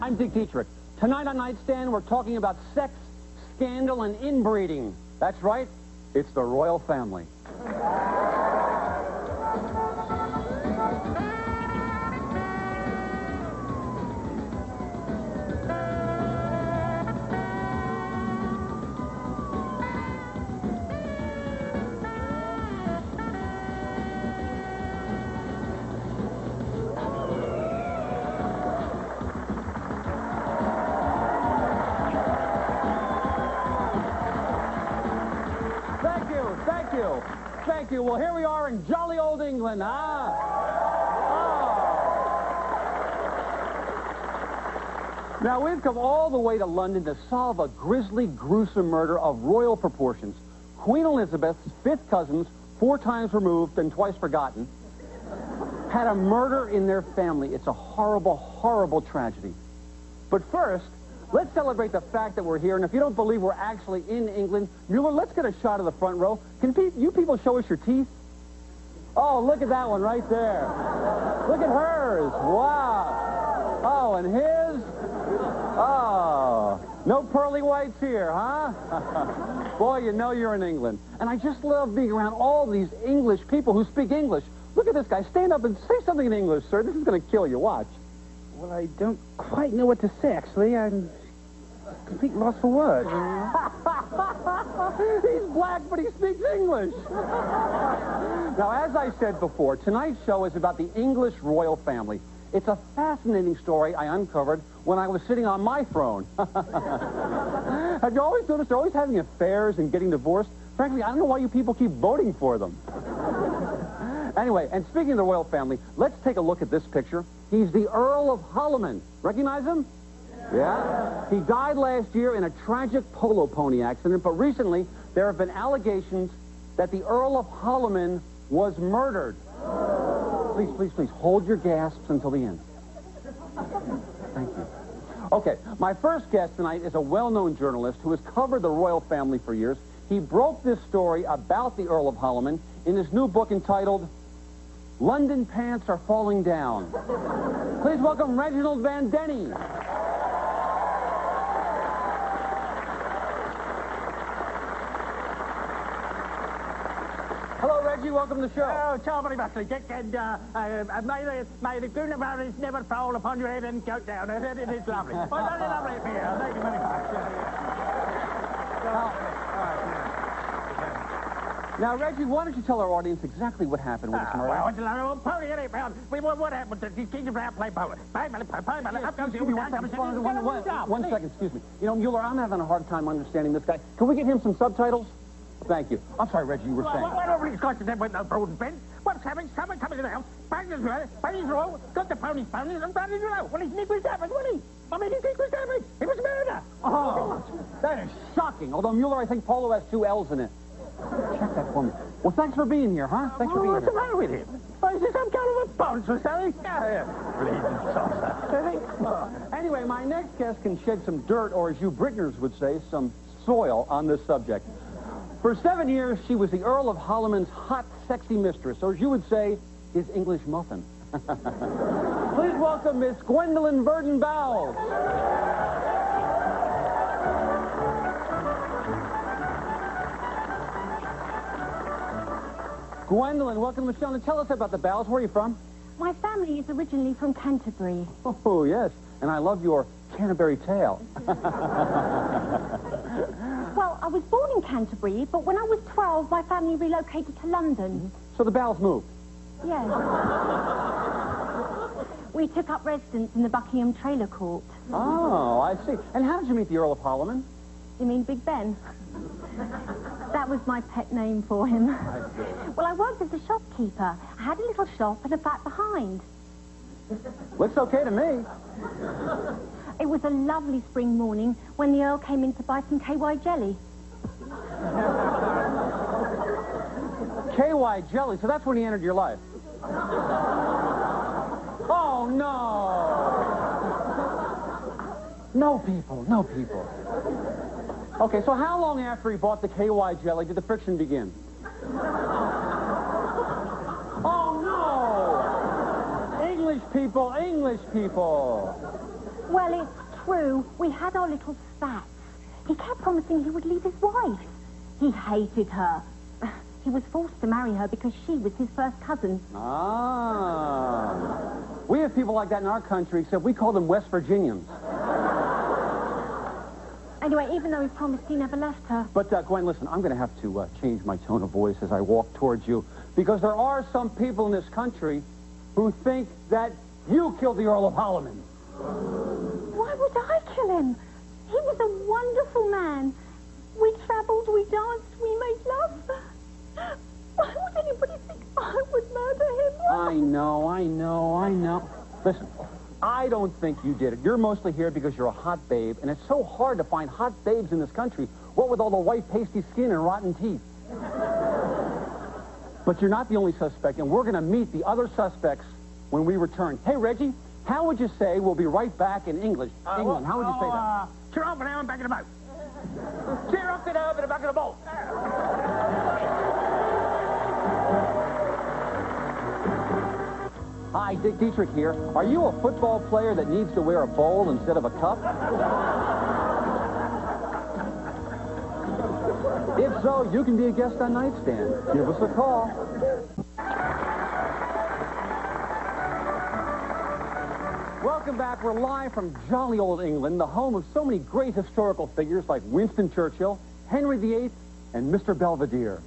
I'm Dietrick. Tonight on Nightstand, we're talking about sex, scandal, and inbreeding. That's right, it's the royal family. Thank you. Well, here we are in jolly old England, huh? Oh. Now, we've come all the way to London to solve a grisly, gruesome murder of royal proportions. Queen Elizabeth's 5th cousins, 4 times removed and twice forgotten, had a murder in their family. It's a horrible, horrible tragedy. But first, let's celebrate the fact that we're here, and if you don't believe we're actually in England, Mueller, let's get a shot of the front row. Can you people show us your teeth? Oh, look at that one right there. Look at hers. Wow. Oh, and his? Oh, no pearly whites here, huh? Boy, you know you're in England. And I just love being around all these English people who speak English. Look at this guy. Stand up and say something in English, sir. This is going to kill you. Watch. Well, I don't quite know what to say, actually. I'm completely lost for words. He's black, but he speaks English. Now, as I said before, tonight's show is about the English royal family. It's a fascinating story I uncovered when I was sitting on my throne. Have you always noticed they're always having affairs and getting divorced? Frankly, I don't know why you people keep voting for them. Anyway, and speaking of the royal family, let's take a look at this picture. He's the Earl of Holliman. Recognize him? Yeah? He died last year in a tragic polo pony accident, but recently there have been allegations that the Earl of Holliman was murdered. Please, please, please, hold your gasps until the end. Thank you. Okay, my first guest tonight is a well-known journalist who has covered the royal family for years. He broke this story about the Earl of Holliman in his new book entitled London Pants Are Falling Down. Please welcome Reginald Van Denny. Hello, Reggie. Welcome to the show. Oh, ciao very much, Dick, and may the coronavirus never fall upon your head and go down. It is lovely. Oh, very lovely here. Thank you very much. Now, Reggie, why don't you tell our audience exactly what happened with this murder? Well, it's a little pony in it, man. What happened to the King of Round play polo? One second, excuse me. You know, Mueller, I'm having a hard time understanding this guy. Can we get him some subtitles? Thank you. I'm sorry, Reggie, you were saying. What over these guys to them with no broad bend? What's happening? Someone coming to the house, bangers roll, bunnies roll, got the ponies, and bunnies roll. Well, his nick was damaged, wasn't he? I mean, his nick was damaged. It was murder. Oh, that is shocking. Although, Mueller, I think polo has 2 L's in it. Check that for me. Well, thanks for being here, huh? Thanks for being here. What's the matter with him? Oh, is this some kind of a bounce or something? Anyway, my next guest can shed some dirt, or as you Britners would say, some soil on this subject. For 7 years, she was the Earl of Holliman's hot, sexy mistress, or as you would say, his English muffin. Please welcome Miss Gwendolyn Verdon Bowles. Gwendolyn, welcome to the show. And tell us about the Bowles. Where are you from? My family is originally from Canterbury. Oh, yes. And I love your Canterbury tale. Well, I was born in Canterbury, but when I was 12, my family relocated to London. So the Bowles moved? Yes. We took up residence in the Buckingham Trailer Court. Oh, I see. And how did you meet the Earl of Holliman? You mean Big Ben? That was my pet name for him. I see. Well, I worked as a shopkeeper. I had a little shop and a back behind. Looks okay to me. It was a lovely spring morning when the Earl came in to buy some KY jelly. KY jelly? So that's when he entered your life? Oh, no. No people, no people. Okay, so how long after he bought the KY jelly did the friction begin? Oh, no! English people, English people. Well, it's true. We had our little spats. He kept promising he would leave his wife. He hated her. He was forced to marry her because she was his first cousin. Ah. We have people like that in our country, except we call them West Virginians. Anyway, even though he promised, he never left her. But, Gwen, listen, I'm going to have to change my tone of voice as I walk towards you, because there are some people in this country who think that you killed the Earl of Holliman. Why would I kill him? He was a wonderful man. We travelled, we danced, we made love. Why would anybody think I would murder him? I know. Listen, I don't think you did it. You're mostly here because you're a hot babe, and it's so hard to find hot babes in this country, what with all the white pasty skin and rotten teeth. But you're not the only suspect, and we're going to meet the other suspects when we return. Hey, Reggie, how would you say we'll be right back in England? England, how would you say that? Cheer up and I'm back in the boat. Cheer up and I'm back in the boat. Hi, Dick Dietrick here. Are you a football player that needs to wear a bowl instead of a cup? If so, you can be a guest on Nightstand. Give us a call. Welcome back. We're live from jolly old England, the home of so many great historical figures like Winston Churchill, Henry VIII, and Mr. Belvedere.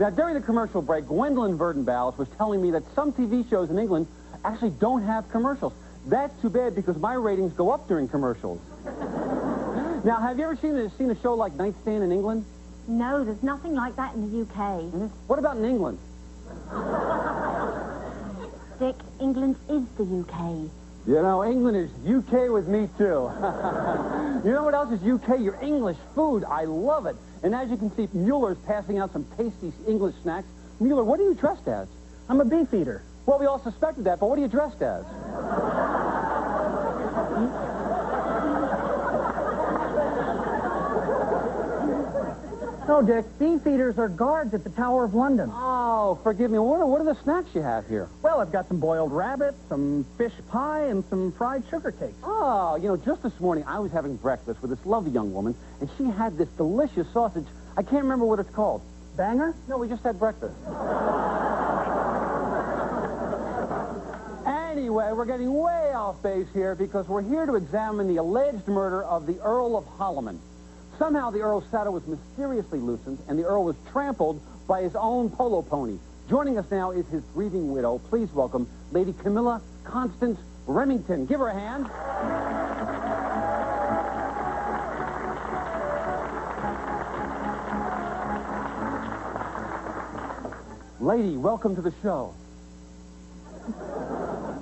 Now, during the commercial break, Gwendolyn Verdenbowes was telling me that some TV shows in England actually don't have commercials. That's too bad because my ratings go up during commercials. Now, have you ever seen a show like Nightstand in England? No, there's nothing like that in the UK. Mm-hmm. What about in England? Dick, England is the UK. You know, England is UK with me, too. You know what else is UK? Your English food. I love it. And as you can see, Mueller's passing out some tasty English snacks. Mueller, what are you dressed as? I'm a beef eater. Well, we all suspected that, but what are you dressed as? No, Dick, beef eaters are guards at the Tower of London. Oh, forgive me. What are the snacks you have here? Well, I've got some boiled rabbit, some fish pie, and some fried sugar cakes. Oh, you know, just this morning I was having breakfast with this lovely young woman, and she had this delicious sausage. I can't remember what it's called. Banger? No, we just had breakfast. Anyway, we're getting way off base here because we're here to examine the alleged murder of the Earl of Holliman. Somehow the Earl's saddle was mysteriously loosened, and the Earl was trampled by his own polo pony. Joining us now is his grieving widow. Please welcome Lady Camilla Constance Remington. Give her a hand. Lady, welcome to the show.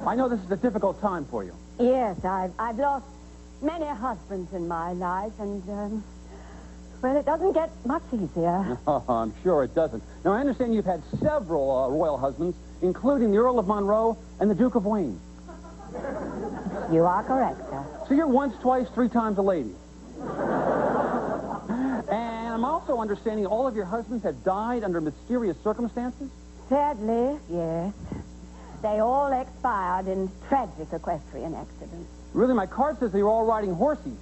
I know this is a difficult time for you. Yes, I've lost many husbands in my life, and, well, it doesn't get much easier. Oh, I'm sure it doesn't. Now, I understand you've had several royal husbands, including the Earl of Monroe and the Duke of Wayne. You are correct, sir. So you're once, twice, three times a lady. And I'm also understanding all of your husbands have died under mysterious circumstances? Sadly, yes. They all expired in tragic equestrian accidents. Really, my card says they were all riding horses.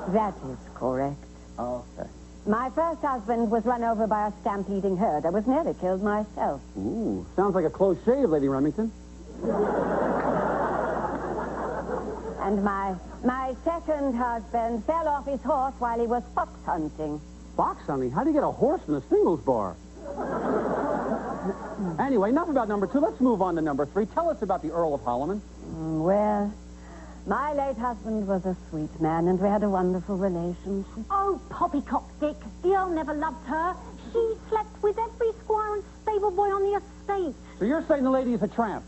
That is correct. Okay. My first husband was run over by a stampeding herd. I was nearly killed myself. Ooh, sounds like a close shave, Lady Remington. And my second husband fell off his horse while he was fox hunting. Fox hunting? How do you get a horse in a singles bar? Anyway, enough about number two. Let's move on to number three. Tell us about the Earl of Holliman. Well, my late husband was a sweet man, and we had a wonderful relationship. Oh, poppycock, Dick. The Earl never loved her. She slept with every squire and stable boy on the estate. So you're saying the lady is a tramp?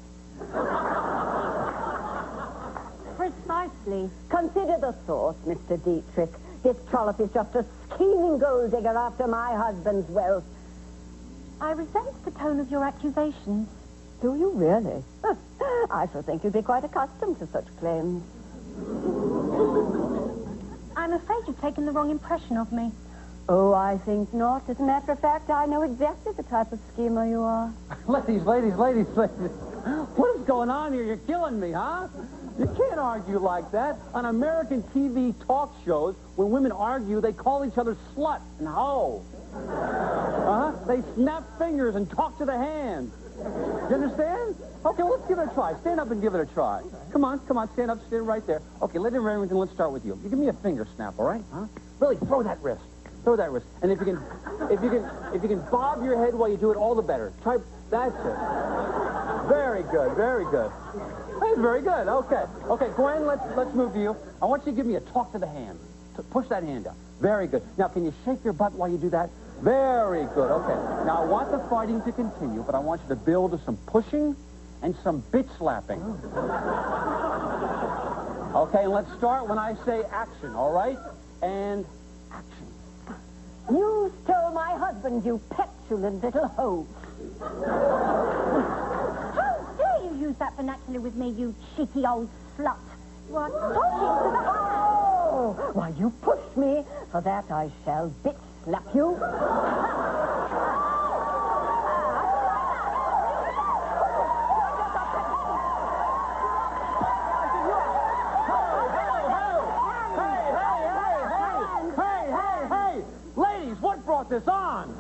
Precisely. Consider the source, Mr. Dietrick. This trollop is just a scheming gold digger after my husband's wealth. I resent the tone of your accusations. Do you really? I should think you'd be quite accustomed to such claims. I'm afraid you've taken the wrong impression of me. Oh, I think not. As a matter of fact, I know exactly the type of schemer you are. Ladies. What is What's going on here? You're killing me, huh? You can't argue like that. On American TV talk shows, when women argue, they call each other slut and hoe. They snap fingers and talk to the hands. You understand? Okay, well, let's give it a try. Stand up and give it a try. Come on, stand up, stand right there. Okay, Lady Remington, let's start with you. You give me a finger snap, all right? Huh? Really, throw that wrist. Throw that wrist. And if you can bob your head while you do it, all the better. Try. That's it. Very good, very good. That's very good. Okay, Gwen, let's move to you. I want you to give me a talk to the hand. Push that hand up. Very good. Now, can you shake your butt while you do that? Very good. Okay. Now, I want the fighting to continue, but I want you to build to some pushing and some bitch slapping. Okay, and let's start when I say action, all right? And action. You stole my husband, you petulant little hoe. How dare you use that vernacular with me, you cheeky old slut? You are talking to the hand. Oh, why, you pushed me. For that I shall bitch slap you. Hey! Ladies, what brought this on?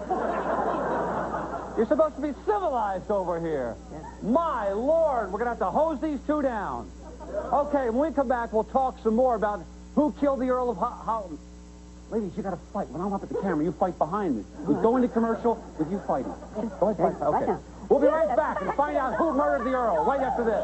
You're supposed to be civilized over here. My Lord, we're going to have to hose these two down. Okay, when we come back, we'll talk some more about who killed the Earl of Holland. Ladies, you got to fight. When I'm up at the camera, you fight behind me. We go into commercial with you fighting. Go ahead, fight. Okay. We'll be right back and find out who murdered the Earl right after this.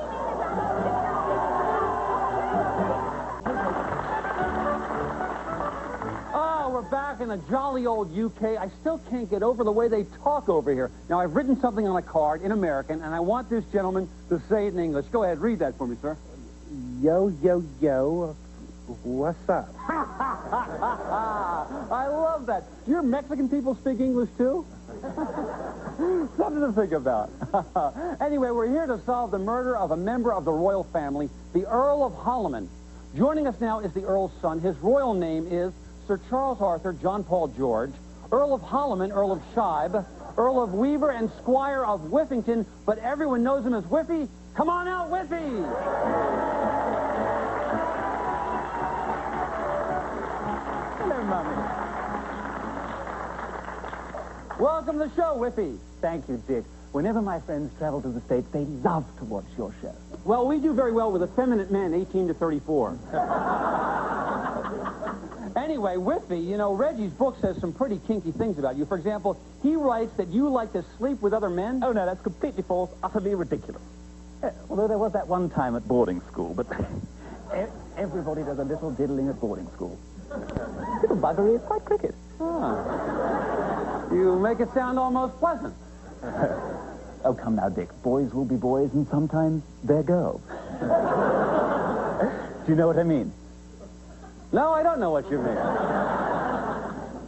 Oh, we're back in the jolly old UK. I still can't get over the way they talk over here. Now, I've written something on a card in American, and I want this gentleman to say it in English. Go ahead, read that for me, sir. Yo, what's up? I love that. Do your Mexican people speak English, too? Something to think about. Anyway, we're here to solve the murder of a member of the royal family, the Earl of Holland. Joining us now is the Earl's son. His royal name is Sir Charles Arthur John Paul George, Earl of Holland, Earl of Shibe, Earl of Weaver, and Squire of Whiffington, but everyone knows him as Whiffy. Come on out, Whiffy! Hello, Mummy. Welcome to the show, Whiffy. Thank you, Dick. Whenever my friends travel to the States, they love to watch your show. Well, we do very well with effeminate men 18 to 34. Anyway, Whiffy, you know, Reggie's book says some pretty kinky things about you. For example, he writes that you like to sleep with other men. Oh, no, that's completely false, utterly ridiculous. Although there was that one time at boarding school, but everybody does a little diddling at boarding school. Little buggery is quite cricket. Ah. You make it sound almost pleasant. Oh, come now, Dick. Boys will be boys, and sometimes they're girls. Do you know what I mean? No, I don't know what you mean.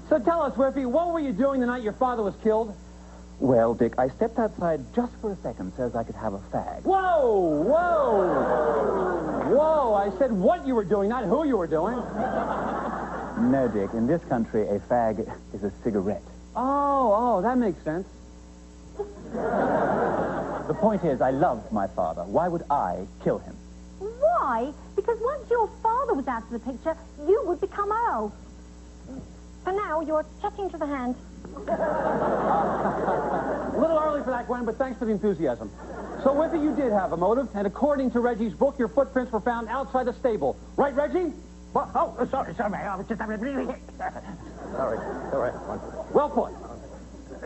So tell us, Whiffy, what were you doing the night your father was killed? Well, Dick, I stepped outside just for a second so as I could have a fag. Whoa! I said what you were doing, not who you were doing. No, Dick. In this country, a fag is a cigarette. Oh, that makes sense. The point is, I loved my father. Why would I kill him? Why? Because once your father was out of the picture, you would become Earl. For now, you're chatting to the hand. A little early for that, Gwen, but thanks for the enthusiasm. So, Whiffy, you did have a motive, and according to Reggie's book, your footprints were found outside the stable. Right, Reggie? Oh, sorry, I was just having a... Sorry. Well put.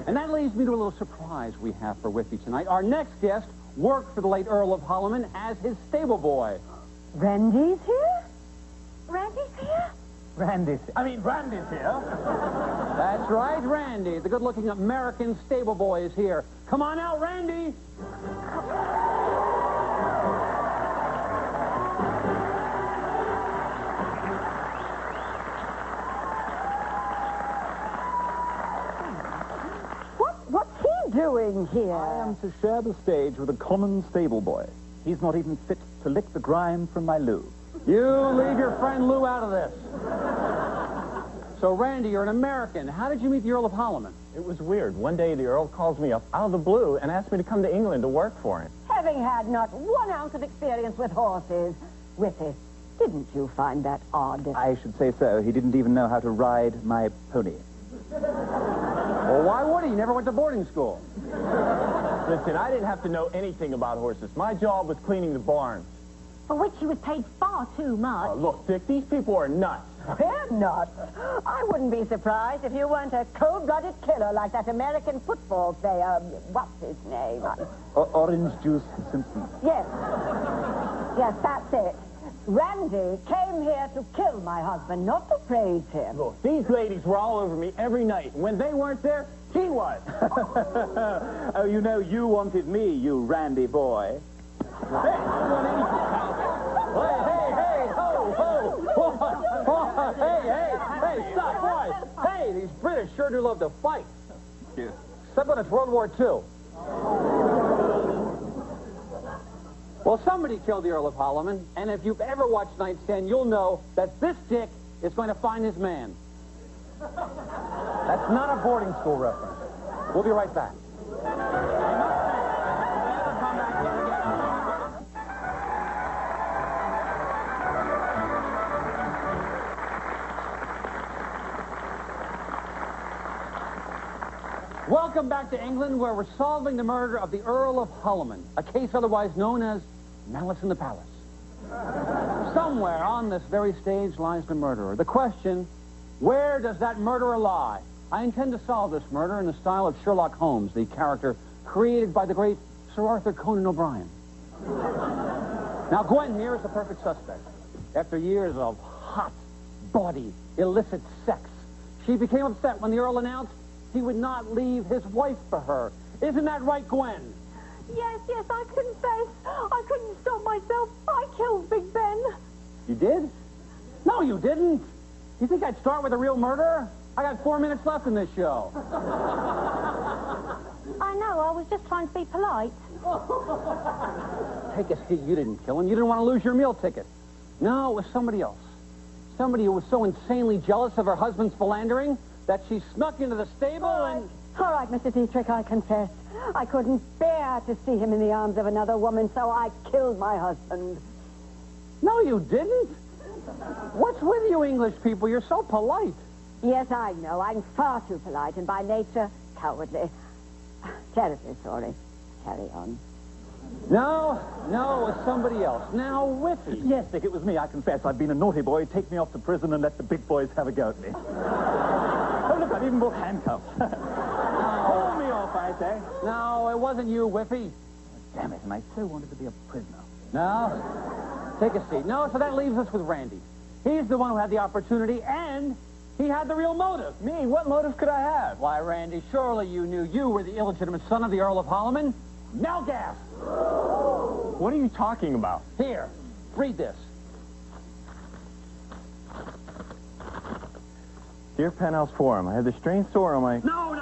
And that leads me to a little surprise we have for Whiffy tonight. Our next guest worked for the late Earl of Holland as his stable boy. Randy's here? Randy's here? Randy's here. That's right, Randy. The good-looking American stable boy is here. Come on out, Randy. What's he doing here? I am to share the stage with a common stable boy. He's not even fit to lick the grime from my loo. You leave your friend Lou out of this. So, Randy, you're an American. How did you meet the Earl of Holliman? It was weird. One day, the Earl calls me up out of the blue and asked me to come to England to work for him. Having had not 1 ounce of experience with horses, Whippy, didn't you find that odd? I should say so. He didn't even know how to ride my pony. Well, why would he? He never went to boarding school. Listen, I didn't have to know anything about horses. My job was cleaning the barns. For which he was paid far too much. Look, Dick, these people are nuts. They're not. I wouldn't be surprised if you weren't a cold-blooded killer like that American football player. What's his name? Orange Juice Simpson. Yes. Yes, that's it. Randy came here to kill my husband, not to praise him. Look, these ladies were all over me every night. When they weren't there, he was. Oh, you know, you wanted me, you Randy boy. Hey, I don't want Hey, hey, stop, boys. Hey, these British sure do love to fight. Yeah. Except when it's World War II. Well, somebody killed the Earl of Holliman, and if you've ever watched Nightstand, you'll know that this Dick is going to find his man. That's not a boarding school reference. We'll be right back. Welcome back to England, where we're solving the murder of the Earl of Holliman, a case otherwise known as Malice in the Palace. Somewhere on this very stage lies the murderer. The question, where does that murderer lie? I intend to solve this murder in the style of Sherlock Holmes, the character created by the great Sir Arthur Conan O'Brien. Now, Gwen here is the perfect suspect. After years of hot, bawdy, illicit sex, she became upset when the Earl announced he would not leave his wife for her. Isn't that right, Gwen? Yes, I confess. I couldn't stop myself. I killed Big Ben. You did? No, you didn't. You think I'd start with a real murderer? I got 4 minutes left in this show. I know, I was just trying to be polite. Take a seat. You didn't kill him. You didn't want to lose your meal ticket. No, it was somebody else. Somebody who was so insanely jealous of her husband's philandering that she snuck into the stable and... All right, Mr. Dietrick, I confess. I couldn't bear to see him in the arms of another woman, so I killed my husband. No, you didn't. What's with you English people? You're so polite. Yes, I know. I'm far too polite and by nature cowardly. Terribly sorry. Carry on. No, it was somebody else. Now, Whippy. Yes, Dick, it was me, I confess. I've been a naughty boy. Take me off to prison and let the big boys have a go at me. Oh, look, I've even bought handcuffs. Pull me off, I say. No, it wasn't you, Whippy. Damn it, and I so wanted to be a prisoner. No. Take a seat. No, so that leaves us with Randy. He's the one who had the opportunity, and he had the real motive. Me? What motive could I have? Why, Randy, surely you knew you were the illegitimate son of the Earl of Holliman. Now gas. What are you talking about? Here, read this. Dear Penthouse Forum, I have this strange sore on my... No.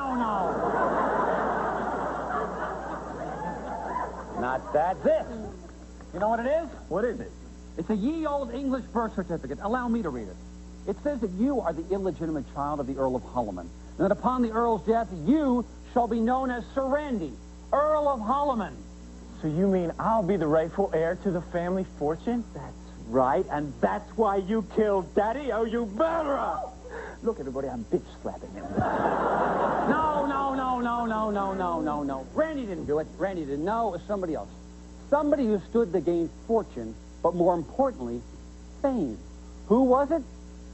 Not that. This. You know what it is? What is it? It's a ye old English birth certificate. Allow me to read it. It says that you are the illegitimate child of the Earl of Holliman, and that upon the Earl's death, you shall be known as Sir Randy, Earl of Holliman. So you mean I'll be the rightful heir to the family fortune? That's right, and that's why you killed Daddy, oh, you murderer! Look, everybody, I'm bitch slapping him. No. Randy didn't do it. Randy didn't. No, it was somebody else. Somebody who stood to gain fortune, but more importantly, fame. Who was it?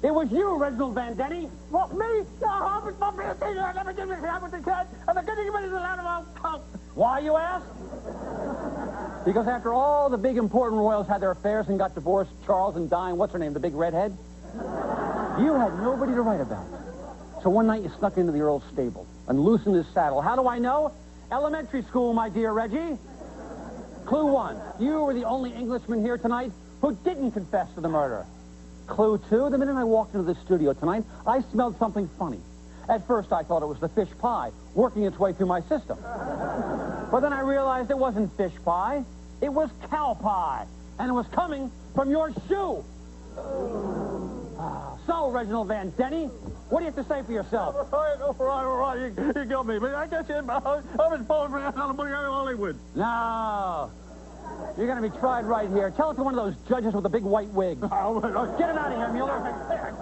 It was you, Reginald Van Denny. What, me? No, it's not me. I never did this happen to Ted. I'm not getting anybody to land of our pump. Why, you ask? Because after all the big important royals had their affairs and got divorced, Charles and Di, what's her name, the big redhead? You had nobody to write about. So one night you snuck into the Earl's stable and loosened his saddle. How do I know? Elementary school, my dear Reggie. Clue 1. You were the only Englishman here tonight who didn't confess to the murder. Clue 2. The minute I walked into the studio tonight, I smelled something funny. At first, I thought it was the fish pie working its way through my system. But then I realized it wasn't fish pie. It was cow pie. And it was coming from your shoe. So, Reginald Van Denny, what do you have to say for yourself? All right. You got me. But I guess I was born for money out of Hollywood. No. You're going to be tried right here. Tell it to one of those judges with the big white wig. Get him out of here, Mueller.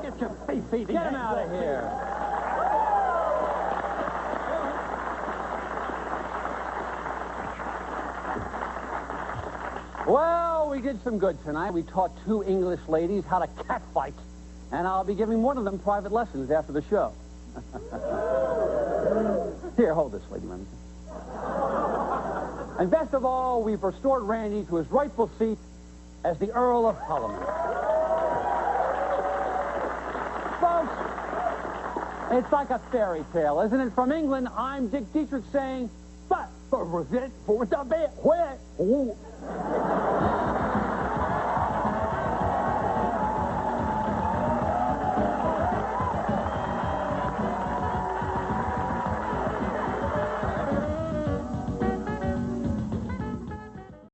Get your face eating. Get him out of here. Well, we did some good tonight. We taught 2 English ladies how to catfight. And I'll be giving one of them private lessons after the show. Here, hold this, Lady Remington. And best of all, we've restored Randy to his rightful seat as the Earl of Parliament. Folks, it's like a fairy tale, isn't it? From England, I'm Dick Dietrick saying, but for it, for the bit, where?